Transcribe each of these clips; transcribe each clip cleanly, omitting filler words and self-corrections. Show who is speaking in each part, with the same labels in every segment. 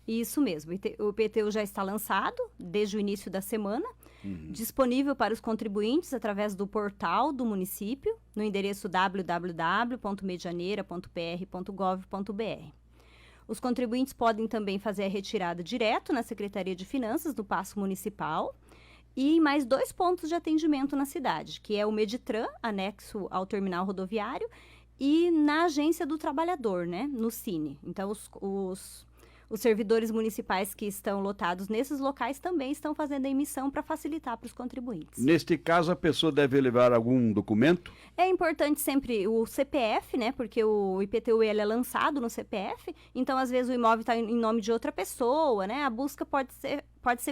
Speaker 1: Isso mesmo, o IPTU já está lançado desde o início da semana, disponível para os contribuintes através do portal do município, no endereço www.medianeira.pr.gov.br. Os contribuintes podem também fazer a retirada direto na Secretaria de Finanças do Paço Municipal e mais 2 pontos de atendimento na cidade, que é o Meditran, anexo ao terminal rodoviário, e na Agência do Trabalhador, né, no Cine. Então, os servidores municipais que estão lotados nesses locais também estão fazendo a emissão para facilitar para os contribuintes.
Speaker 2: Neste caso, a pessoa deve levar algum documento?
Speaker 1: É importante sempre o CPF, né? Porque o IPTU ele é lançado no CPF, então às vezes o imóvel está em nome de outra pessoa, né? A busca pode ser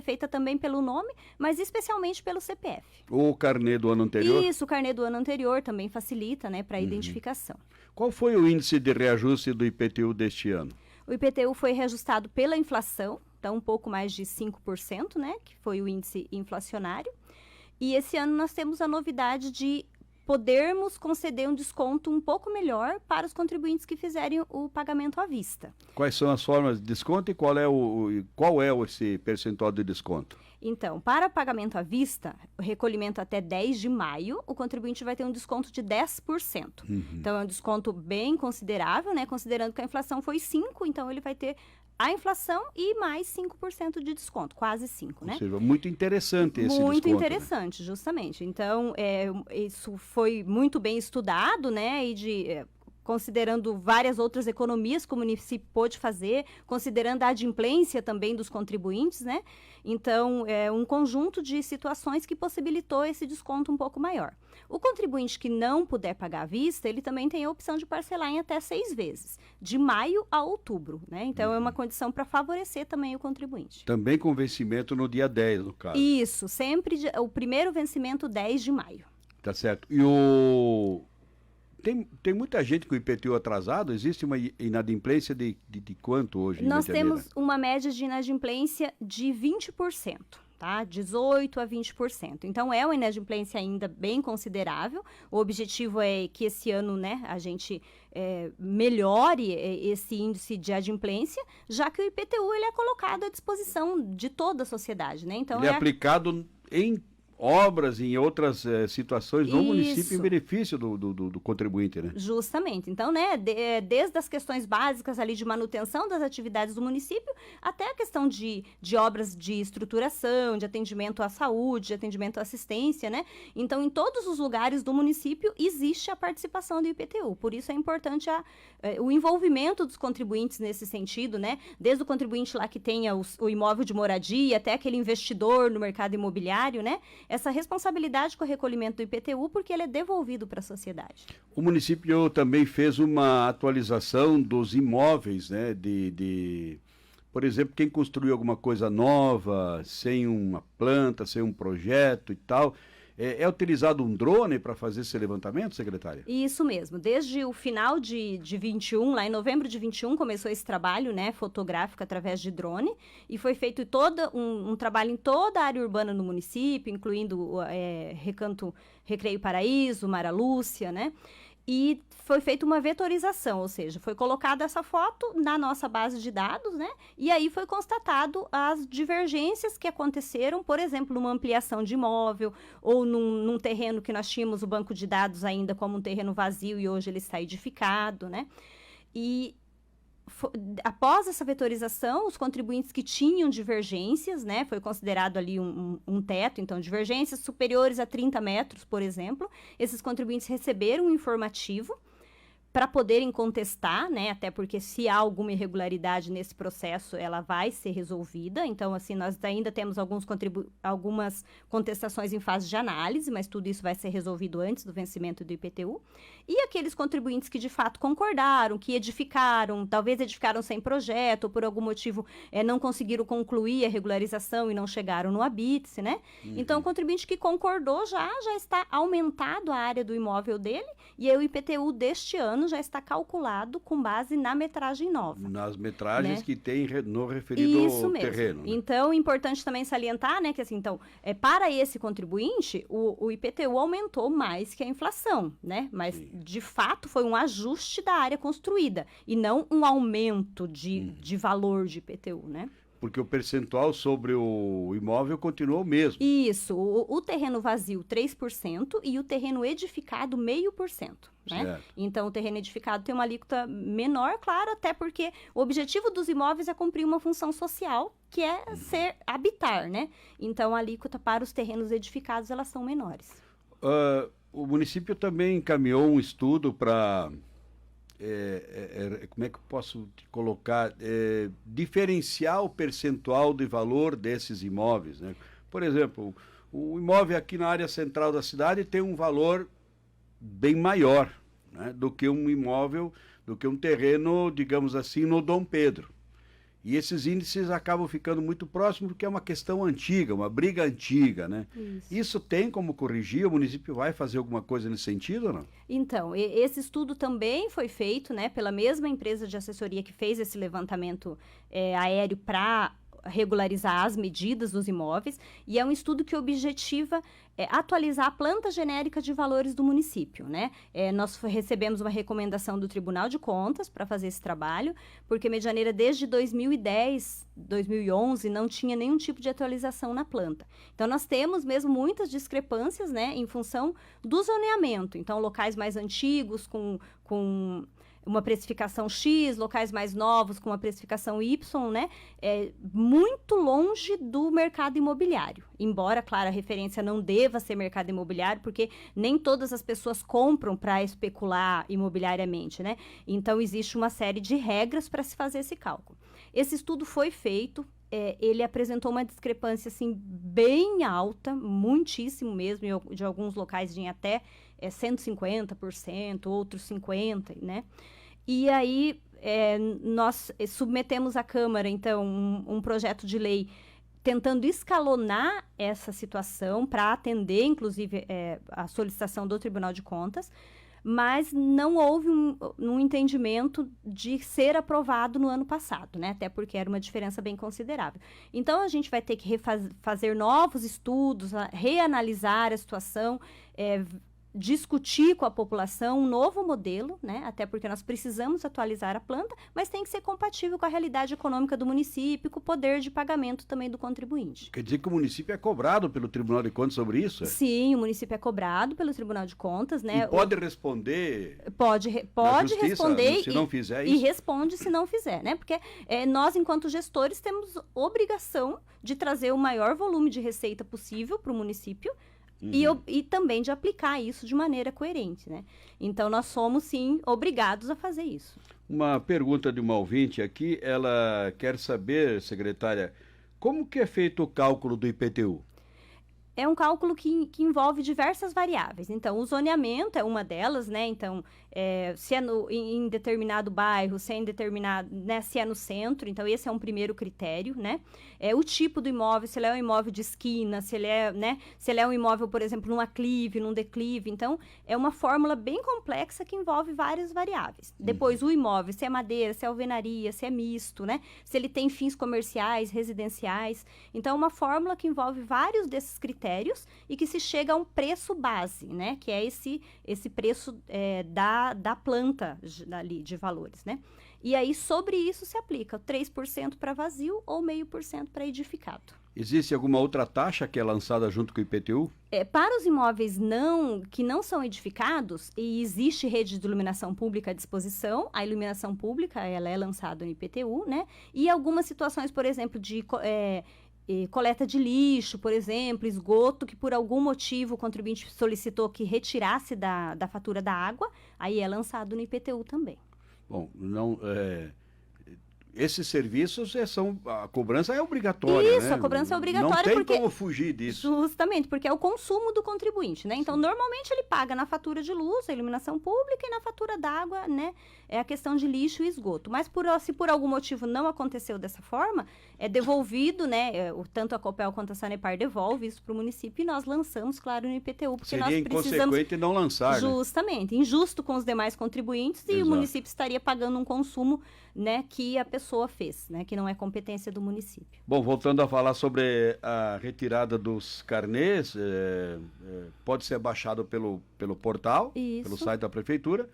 Speaker 1: feita também pelo nome, mas especialmente pelo CPF.
Speaker 2: O carnê do ano anterior?
Speaker 1: Isso, o carnê do ano anterior também facilita, né, para a identificação.
Speaker 2: Qual foi o índice de reajuste do IPTU deste ano?
Speaker 1: O IPTU foi reajustado pela inflação, então um pouco mais de 5%, né, que foi o índice inflacionário. E esse ano nós temos a novidade de podermos conceder um desconto um pouco melhor para os contribuintes que fizerem o pagamento à vista.
Speaker 2: Quais são as formas de desconto e qual é esse percentual de desconto?
Speaker 1: Então, para pagamento à vista, o recolhimento até 10 de maio, o contribuinte vai ter um desconto de 10%. Então, é um desconto bem considerável, né? Considerando que a inflação foi 5%, então ele vai ter a inflação e mais 5% de desconto, quase 5%, né?
Speaker 2: Ou seja, muito interessante esse desconto.
Speaker 1: Muito interessante, né? Justamente. Então, isso foi muito bem estudado, né? E considerando várias outras economias que o município pôde fazer, considerando a adimplência também dos contribuintes, né? Então, é um conjunto de situações que possibilitou esse desconto um pouco maior. O contribuinte que não puder pagar à vista, ele também tem a opção de parcelar em até 6 vezes, de maio a outubro, né? Então, é uma condição para favorecer também o contribuinte.
Speaker 2: Também com vencimento no dia 10, no caso.
Speaker 1: Isso, sempre o primeiro vencimento 10 de maio.
Speaker 2: Tá certo. E Tem muita gente com IPTU atrasado? Existe uma inadimplência de quanto hoje?
Speaker 1: Nós temos uma média de inadimplência de 20%, tá? 18% a 20%. Então, é uma inadimplência ainda bem considerável. O objetivo é que esse ano, né, a gente melhore esse índice de adimplência, já que o IPTU ele é colocado à disposição de toda a sociedade, né? Então,
Speaker 2: ele é aplicado em obras, em outras situações no município em benefício do contribuinte, né?
Speaker 1: Justamente. Então, né, desde as questões básicas ali de manutenção das atividades do município, até a questão de obras de estruturação, de atendimento à saúde, de atendimento à assistência, né? Então, em todos os lugares do município existe a participação do IPTU. Por isso é importante o envolvimento dos contribuintes nesse sentido, né? Desde o contribuinte lá que tenha o imóvel de moradia, até aquele investidor no mercado imobiliário, né? Essa responsabilidade com o recolhimento do IPTU, porque ele é devolvido para a sociedade.
Speaker 2: O município também fez uma atualização dos imóveis, né? Por exemplo, quem construiu alguma coisa nova, sem uma planta, sem um projeto e tal, é utilizado um drone para fazer esse levantamento, secretária?
Speaker 1: Isso mesmo. Desde o final de 21, lá em novembro de 21, começou esse trabalho, né, fotográfico através de drone, e foi feito todo um trabalho em toda a área urbana no município, incluindo Recanto Recreio Paraíso, Mara Lúcia, né? E foi feita uma vetorização, ou seja, foi colocada essa foto na nossa base de dados, né? E aí foi constatado as divergências que aconteceram, por exemplo, numa ampliação de imóvel ou num terreno que nós tínhamos o banco de dados ainda como um terreno vazio e hoje ele está edificado, né? E após essa vetorização, os contribuintes que tinham divergências, né, foi considerado ali um teto, então divergências superiores a 30 metros, por exemplo, esses contribuintes receberam um informativo para poderem contestar, né, até porque se há alguma irregularidade nesse processo, ela vai ser resolvida. Então, assim, nós ainda temos algumas contestações em fase de análise, mas tudo isso vai ser resolvido antes do vencimento do IPTU. E aqueles contribuintes que, de fato, concordaram, que edificaram, talvez edificaram sem projeto, ou por algum motivo não conseguiram concluir a regularização e não chegaram no habite-se, né? Então, o contribuinte que concordou já está aumentado a área do imóvel dele, e aí o IPTU deste ano ano já está calculado com base na metragem nova.
Speaker 2: Nas metragens, né, que tem no referido
Speaker 1: Isso mesmo.
Speaker 2: terreno. Né?
Speaker 1: Então, é importante também salientar, né, que assim, então, para esse contribuinte, o IPTU aumentou mais que a inflação, né? Mas, sim, de fato, foi um ajuste da área construída e não um aumento de valor de IPTU, né?
Speaker 2: Porque o percentual sobre o imóvel continuou o mesmo.
Speaker 1: Isso, o terreno vazio 3% e o terreno edificado 0,5%. Né? Então, o terreno edificado tem uma alíquota menor, claro, até porque o objetivo dos imóveis é cumprir uma função social, que é habitar, né? Então, a alíquota para os terrenos edificados, elas são menores.
Speaker 2: O município também encaminhou um estudo para... como é que eu posso te colocar? Diferenciar o percentual de valor desses imóveis, né? Por exemplo, o imóvel aqui na área central da cidade tem um valor bem maior, né, do que um imóvel, do que um terreno, digamos assim, no Dom Pedro. E esses índices acabam ficando muito próximos porque é uma questão antiga, uma briga antiga, né? Isso tem como corrigir? O município vai fazer alguma coisa nesse sentido ou não?
Speaker 1: Então, esse estudo também foi feito, né, pela mesma empresa de assessoria que fez esse levantamento aéreo para regularizar as medidas dos imóveis, e é um estudo que objetiva atualizar a planta genérica de valores do município, né? Nós recebemos uma recomendação do Tribunal de Contas para fazer esse trabalho, porque Medianeira desde 2010, 2011 não tinha nenhum tipo de atualização na planta. Então nós temos mesmo muitas discrepâncias, né, em função do zoneamento. Então locais mais antigos com uma precificação X, locais mais novos com uma precificação Y, né? Muito longe do mercado imobiliário. Embora, claro, a referência não deva ser mercado imobiliário, porque nem todas as pessoas compram para especular imobiliariamente, né? Então, existe uma série de regras para se fazer esse cálculo. Esse estudo foi feito, ele apresentou uma discrepância, assim, bem alta, muitíssimo mesmo, de alguns locais tinha até 150%, outros 50%, né? E aí, nós submetemos à Câmara, então, um projeto de lei tentando escalonar essa situação para atender, inclusive, a solicitação do Tribunal de Contas, mas não houve um entendimento de ser aprovado no ano passado, né? Até porque era uma diferença bem considerável. Então, a gente vai ter que fazer novos estudos, reanalisar a situação, discutir com a população um novo modelo, né? Até porque nós precisamos atualizar a planta, mas tem que ser compatível com a realidade econômica do município, com o poder de pagamento também do contribuinte.
Speaker 2: Quer dizer que o município é cobrado pelo Tribunal de Contas sobre isso?
Speaker 1: Sim, o município é cobrado pelo Tribunal de Contas, né?
Speaker 2: E pode responder?
Speaker 1: Pode justiça, responder
Speaker 2: se não fizer isso?
Speaker 1: E responde se não fizer, né? Porque nós, enquanto gestores, temos obrigação de trazer o maior volume de receita possível para o município, e também de aplicar isso de maneira coerente, né? Então, nós somos, sim, obrigados a fazer isso.
Speaker 2: Uma pergunta de uma ouvinte aqui, ela quer saber, secretária, como que é feito o cálculo do IPTU?
Speaker 1: É um cálculo que envolve diversas variáveis. Então, o zoneamento é uma delas, né? Então, se é em determinado bairro, se é em determinado, né? Se é no centro, então esse é um primeiro critério, né? O tipo do imóvel, se ele é um imóvel de esquina, se ele é, né? Se ele é um imóvel, por exemplo, num aclive, num declive. Então, é uma fórmula bem complexa que envolve várias variáveis. Depois, o imóvel, se é madeira, se é alvenaria, se é misto, né? Se ele tem fins comerciais, residenciais. Então, é uma fórmula que envolve vários desses critérios e que se chega a um preço base, né? Que é esse preço da planta ali de valores, né? E aí, sobre isso, se aplica 3% para vazio ou 0,5% para edificado.
Speaker 2: Existe alguma outra taxa que é lançada junto com o IPTU?
Speaker 1: Para os imóveis que não são edificados, e existe rede de iluminação pública à disposição, a iluminação pública ela é lançada no IPTU, né? E algumas situações, por exemplo, de coleta de lixo, por exemplo, esgoto, que por algum motivo o contribuinte solicitou que retirasse da fatura da água, aí é lançado no IPTU também.
Speaker 2: Bom, não, esses serviços a cobrança é obrigatória,
Speaker 1: Isso,
Speaker 2: né?
Speaker 1: a cobrança é obrigatória
Speaker 2: não tem
Speaker 1: porque...
Speaker 2: como fugir disso.
Speaker 1: Justamente, porque é o consumo do contribuinte, né? Então, normalmente ele paga na fatura de luz, a iluminação pública, e na fatura d'água, né? É a questão de lixo e esgoto. Mas se por algum motivo não aconteceu dessa forma, é devolvido, né? Tanto a Copel quanto a Sanepar devolve isso para o município e nós lançamos, claro, no IPTU, porque
Speaker 2: Seria
Speaker 1: nós precisamos...
Speaker 2: inconsequente não lançar, né?
Speaker 1: Justamente, injusto com os demais contribuintes e
Speaker 2: Exato.
Speaker 1: o município estaria pagando um consumo, né, que a pessoa fez, né, que não é competência do município.
Speaker 2: Bom, voltando a falar sobre a retirada dos carnês, pode ser baixado pelo portal,
Speaker 1: Isso.
Speaker 2: pelo site da prefeitura,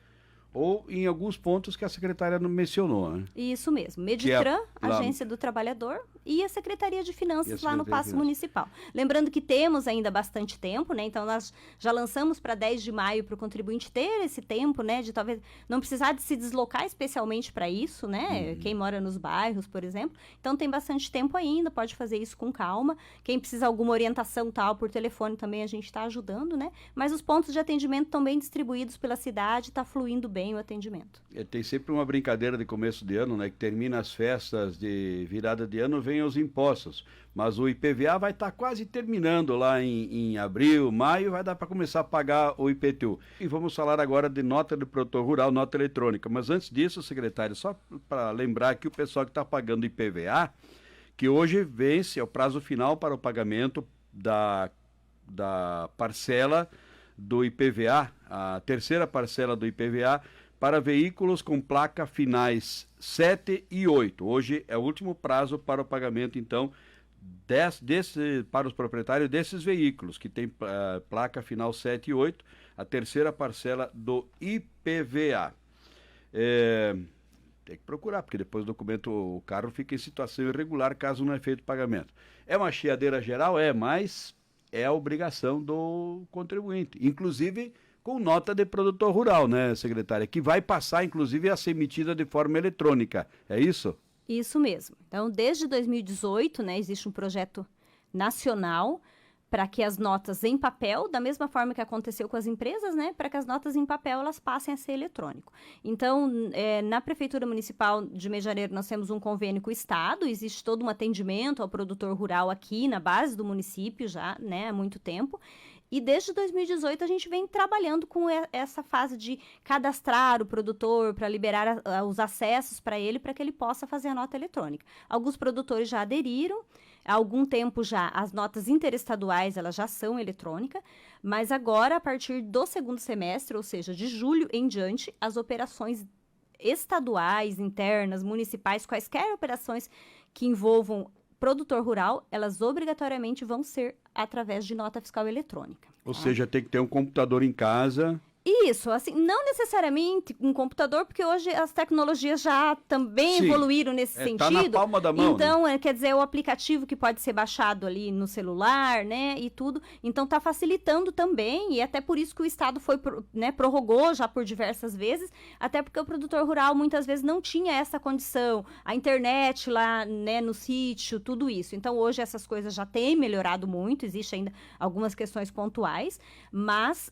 Speaker 2: ou em alguns pontos que a secretária não mencionou, né?
Speaker 1: Isso mesmo. Meditran, Agência do Trabalhador e a Secretaria de Finanças lá no Paço Municipal. Lembrando que temos ainda bastante tempo, né? Então nós já lançamos para 10 de maio para o contribuinte ter esse tempo, né? De talvez não precisar de se deslocar especialmente para isso, né? Quem mora nos bairros, por exemplo. Então tem bastante tempo ainda, pode fazer isso com calma. Quem precisa alguma orientação tal por telefone também a gente está ajudando, né? Mas os pontos de atendimento estão bem distribuídos pela cidade, está fluindo bem o atendimento.
Speaker 2: Tem sempre uma brincadeira de começo de ano, né? Que termina as festas de virada de ano, vem os impostos. Mas o IPVA vai estar quase terminando lá em abril, maio, vai dar para começar a pagar o IPTU. E vamos falar agora de nota do produtor rural, nota eletrônica. Mas antes disso, secretário, só para lembrar que o pessoal que está pagando IPVA, que hoje vence, é o prazo final para o pagamento da parcela do IPVA, a terceira parcela do IPVA, para veículos com placa finais 7 e 8. Hoje é o último prazo para o pagamento, então, para os proprietários desses veículos, que tem placa final 7 e 8, a terceira parcela do IPVA. Tem que procurar, porque depois o carro fica em situação irregular caso não é feito o pagamento. É uma chiadeira geral? Mas é a obrigação do contribuinte. Inclusive com nota de produtor rural, né, secretária? Que vai passar, inclusive, a ser emitida de forma eletrônica. É isso?
Speaker 1: Isso mesmo. Então, desde 2018, né, existe um projeto nacional para que as notas em papel, da mesma forma que aconteceu com as empresas, né, para que as notas em papel elas passem a ser eletrônico. Então, na Prefeitura Municipal de Medianeiro, nós temos um convênio com o Estado, existe todo um atendimento ao produtor rural aqui na base do município já, né, há muito tempo. E desde 2018 a gente vem trabalhando com essa fase de cadastrar o produtor para liberar os acessos para ele, para que ele possa fazer a nota eletrônica. Alguns produtores já aderiram, há algum tempo já as notas interestaduais elas já são eletrônicas, mas agora a partir do segundo semestre, ou seja, de julho em diante, as operações estaduais, internas, municipais, quaisquer operações que envolvam produtor rural, elas obrigatoriamente vão ser através de nota fiscal eletrônica.
Speaker 2: Ou seja, tem que ter um computador em casa.
Speaker 1: Isso, assim, não necessariamente um computador, porque hoje as tecnologias já também evoluíram nesse sentido.
Speaker 2: Tá na palma da mão.
Speaker 1: Então,
Speaker 2: né?
Speaker 1: Quer dizer, o aplicativo que pode ser baixado ali no celular, né, e tudo. Então, está facilitando também, e até por isso que o Estado prorrogou já por diversas vezes, até porque o produtor rural muitas vezes não tinha essa condição, a internet lá, né, no sítio, tudo isso. Então, hoje essas coisas já têm melhorado muito, existe ainda algumas questões pontuais, mas,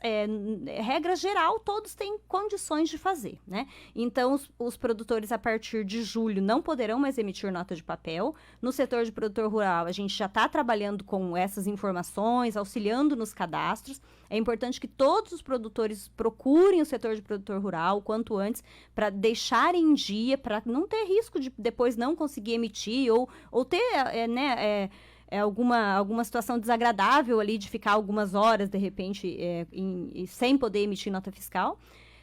Speaker 1: regra geral, todos têm condições de fazer, né? Então, os produtores, a partir de julho, não poderão mais emitir nota de papel. No setor de produtor rural, a gente já está trabalhando com essas informações, auxiliando nos cadastros. É importante que todos os produtores procurem o setor de produtor rural o quanto antes, para deixarem em dia, para não ter risco de depois não conseguir emitir ou ter, alguma situação desagradável ali de ficar algumas horas, de repente, sem poder emitir nota fiscal,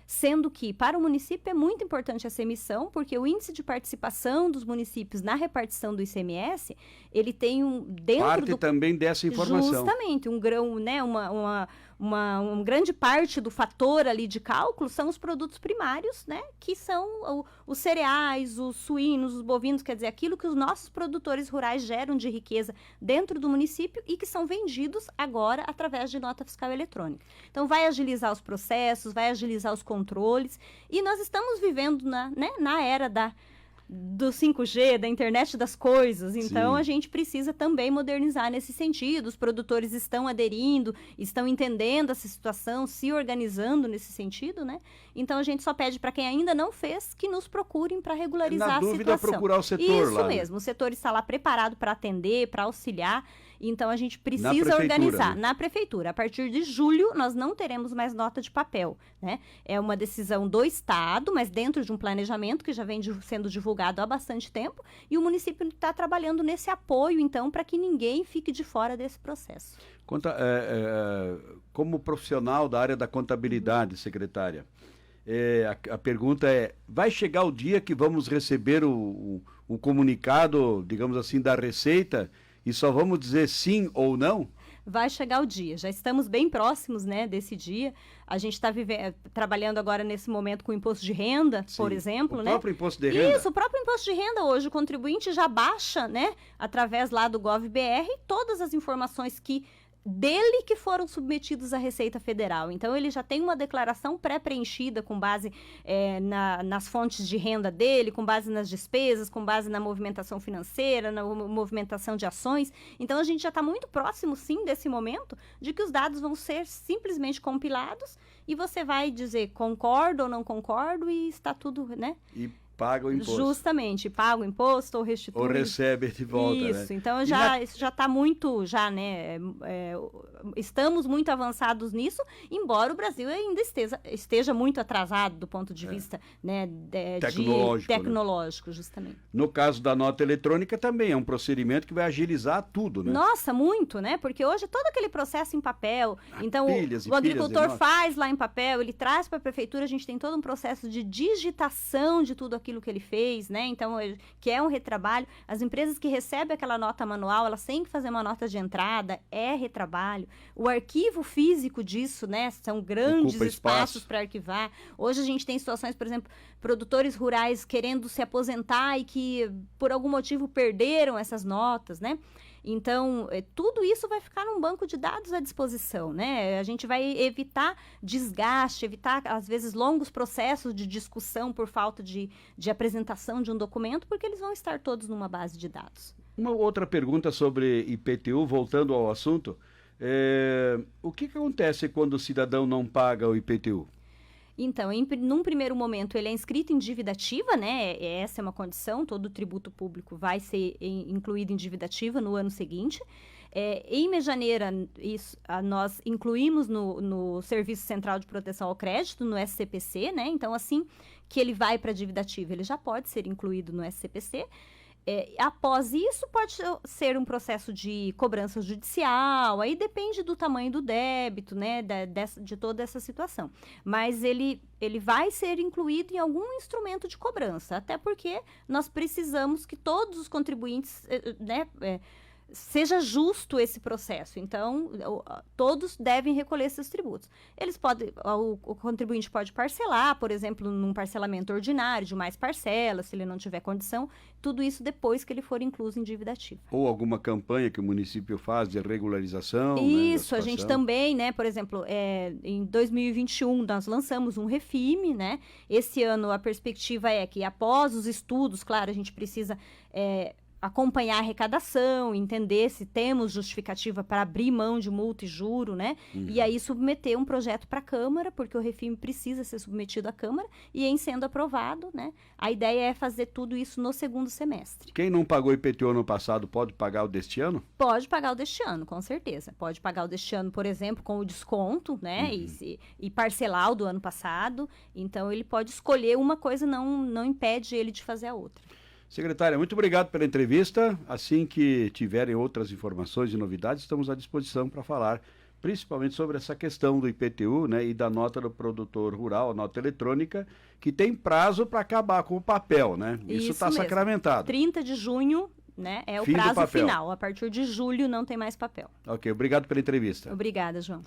Speaker 1: sendo que para o município é muito importante essa emissão, porque o índice de participação dos municípios na repartição do ICMS, ele tem
Speaker 2: parte também dessa informação.
Speaker 1: Justamente, um grão, né, uma grande parte do fator ali de cálculo são os produtos primários, né, que são os cereais, os suínos, os bovinos, quer dizer, aquilo que os nossos produtores rurais geram de riqueza dentro do município e que são vendidos agora através de nota fiscal eletrônica. Então, vai agilizar os processos, vai agilizar os controles, e nós estamos vivendo na era do 5G, da internet das coisas. Então,
Speaker 2: Sim.
Speaker 1: a gente precisa também modernizar nesse sentido. Os produtores estão aderindo, estão entendendo essa situação, se organizando nesse sentido, né? Então, a gente só pede para quem ainda não fez que nos procurem para regularizar
Speaker 2: Na
Speaker 1: a
Speaker 2: dúvida,
Speaker 1: situação.
Speaker 2: procurar o setor
Speaker 1: Isso
Speaker 2: lá, né?
Speaker 1: mesmo, o setor está lá preparado para atender, para auxiliar. Então, a gente precisa
Speaker 2: prefeitura,
Speaker 1: organizar
Speaker 2: né?
Speaker 1: Na prefeitura. A partir de julho, nós não teremos mais nota de papel, né? É uma decisão do Estado, mas dentro de um planejamento que já vem sendo divulgado há bastante tempo, e o município está trabalhando nesse apoio, então, para que ninguém fique de fora desse processo.
Speaker 2: Como profissional da área da contabilidade, secretária, a pergunta é, vai chegar o dia que vamos receber o comunicado, digamos assim, da Receita e só vamos dizer sim ou não?
Speaker 1: Vai chegar o dia, já estamos bem próximos, né, desse dia. A gente está trabalhando agora nesse momento com o imposto de renda,
Speaker 2: Sim.
Speaker 1: por exemplo,
Speaker 2: O
Speaker 1: né?
Speaker 2: próprio imposto de renda?
Speaker 1: Isso, o próprio imposto de renda hoje, o contribuinte já baixa, né, através lá do GovBR, todas as informações dele que foram submetidos à Receita Federal. Então, ele já tem uma declaração pré-preenchida com base nas fontes de renda dele, com base nas despesas, com base na movimentação financeira, na movimentação de ações. Então, a gente já está muito próximo, sim, desse momento, de que os dados vão ser simplesmente compilados e você vai dizer concordo ou não concordo e está tudo, né?
Speaker 2: E paga o imposto.
Speaker 1: Justamente, paga o imposto ou restitui.
Speaker 2: Ou recebe de volta,
Speaker 1: Isso,
Speaker 2: né?
Speaker 1: então isso já está muito, né? Estamos muito avançados nisso, embora o Brasil ainda esteja muito atrasado do ponto de vista, né, tecnológico, justamente.
Speaker 2: No caso da nota eletrônica também é um procedimento que vai agilizar tudo, né?
Speaker 1: Nossa, muito, né? Porque hoje todo aquele processo em papel, então o agricultor faz lá em papel, ele traz para a prefeitura, a gente tem todo um processo de digitação de tudo aquilo que ele fez, né? Então, que é um retrabalho. As empresas que recebem aquela nota manual, elas têm que fazer uma nota de entrada, é retrabalho. O arquivo físico disso, né? São grandes espaços para arquivar. Hoje a gente tem situações, por exemplo, produtores rurais querendo se aposentar e que, por algum motivo, perderam essas notas, né? Então, tudo isso vai ficar num banco de dados à disposição, né? A gente vai evitar desgaste, evitar, às vezes, longos processos de discussão por falta de apresentação de um documento, porque eles vão estar todos numa base de dados.
Speaker 2: Uma outra pergunta sobre IPTU, voltando ao assunto. O que acontece quando o cidadão não paga o IPTU?
Speaker 1: Então, num primeiro momento, ele é inscrito em dívida ativa, né? Essa é uma condição, todo tributo público vai ser incluído em dívida ativa no ano seguinte. Em Medianeira, nós incluímos no Serviço Central de Proteção ao Crédito, no SCPC, né? Então, assim que ele vai para a dívida ativa, ele já pode ser incluído no SCPC. Após isso, pode ser um processo de cobrança judicial, aí depende do tamanho do débito, né, de toda essa situação. Mas ele vai ser incluído em algum instrumento de cobrança, até porque nós precisamos que todos os contribuintes, né, seja justo esse processo. Então, todos devem recolher seus tributos. O contribuinte pode parcelar, por exemplo, num parcelamento ordinário, de mais parcelas, se ele não tiver condição, tudo isso depois que ele for incluso em dívida ativa.
Speaker 2: Ou alguma campanha que o município faz de regularização?
Speaker 1: Isso, a gente também, né, por exemplo, em 2021 nós lançamos um Refime, né, esse ano a perspectiva é que após os estudos, claro, a gente precisa acompanhar a arrecadação, entender se temos justificativa para abrir mão de multa e juro, né? Uhum. E aí submeter um projeto para a Câmara, porque o Refime precisa ser submetido à Câmara, e em sendo aprovado, né? A ideia é fazer tudo isso no segundo semestre.
Speaker 2: Quem não pagou IPTU ano passado pode pagar o deste ano?
Speaker 1: Pode pagar o deste ano, com certeza. Pode pagar o deste ano, por exemplo, com o desconto, né? Uhum. E parcelar o do ano passado. Então, ele pode escolher uma coisa, não impede ele de fazer a outra.
Speaker 2: Secretária, muito obrigado pela entrevista. Assim que tiverem outras informações e novidades, estamos à disposição para falar, principalmente sobre essa questão do IPTU, né, e da nota do produtor rural, a nota eletrônica, que tem prazo para acabar com o papel, né? Isso está sacramentado.
Speaker 1: 30 de junho, né, é o prazo final. A partir de julho não tem mais papel.
Speaker 2: Ok, obrigado pela entrevista.
Speaker 1: Obrigada, João.